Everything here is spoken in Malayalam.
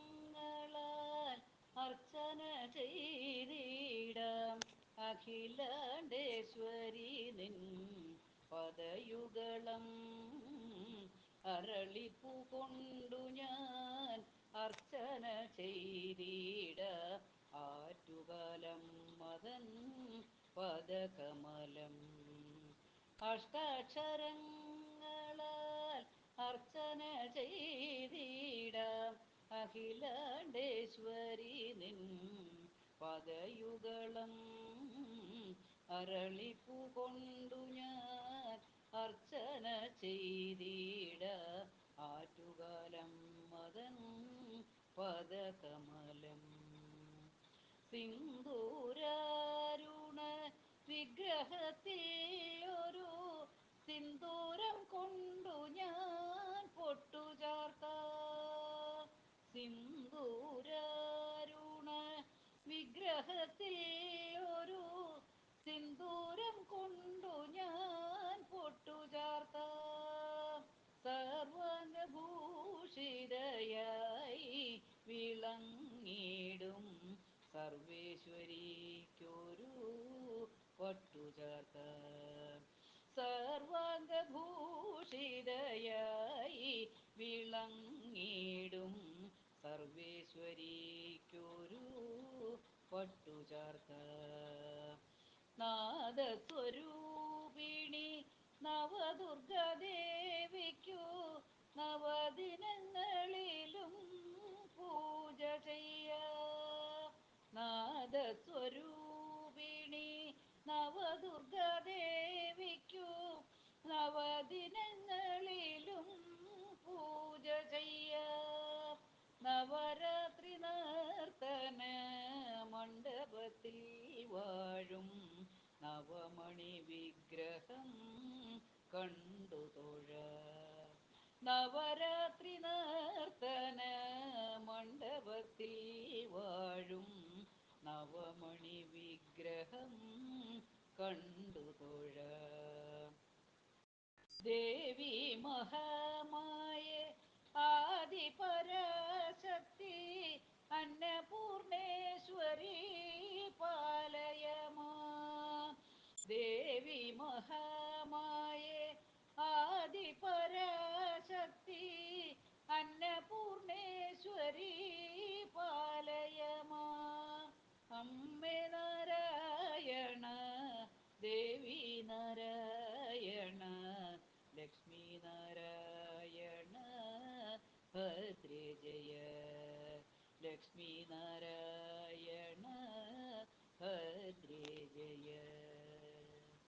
അഷ്ടാക്ഷരങ്ങളാൽ അർച്ചന ചെയ്തിടാം അഖിലാണ്ടേശ്വരി നിൻ പദയുഗളം അരളിപ്പൂ കൊണ്ടു ഞാൻ അർച്ചന ചെയ്തിടാം ആറ്റുകാലം മദൻ പദകമലം അഷ്ടാക്ഷരങ്ങളാൽ അർച്ചന ചെയ്തിടാം അഖിലാണ്ടേശ്വരി നിൻ പദയുഗളം അരളിപ്പൂ കൊണ്ടു ഞാൻ അർച്ചന ചെയ്തിടാം ആറ്റുകാലം മദൻ പദകമലം സിന്ദൂരാരുണ വിഗ്രഹത്തിൽ ഒരു സിന്ദൂരം കൊണ്ടു ഞാൻ പൊട്ടുചാർത്താം സിന്ദൂരാരുണ വിഗ്രഹത്തിൽ ഒരു സിന്ദൂരം കൊണ്ടു ഞാൻ പൊട്ടുചാർത്താം സർവാംഗഭൂഷിതയായി വിളങ്ങിടും സർവേശ്വരിക്കൊരു പട്ടുചാർത്താം സർവാംഗഭൂഷിതയായി വിളങ്ങിടും സർവേശ്വരിക്കൊരു പട്ടുചാർത്താം നാദസ്വരൂപിണി നവദുർഗദേവിക്കു നവദിനങ്ങളിലും പൂജ ചെയ്യാം നാദസ്വരൂപിണി നവദുർഗദേവിക്കു നവദിനങ്ങളിലും പൂജ ചെയ്യാം നവരാത്രി നർത്തന മണ്ഡപത്തിൽ വാഴും നവമണി വിഗ്രഹം കണ്ടു തൊഴാം നവരാത്രി നർത്തന മണ്ഡപത്തിൽ വാഴും നവമണി വിഗ്രഹം കണ്ടു തൊഴാം ദേവി മഹാമായേ ആദിപരാശക്തി അന്നപൂർണേശ്വരി പാലയമാ ദേവി മഹാമായേ ആദിപരാശക്തി അന്നപൂർണേശ്വരി പാലയമാ അമ്മേ നാരായണ ദേവി നാരായണ ലക്ഷ്മി നാരായണ ഭദ്രേ ജയ ലക്ഷ്മി നാരായണ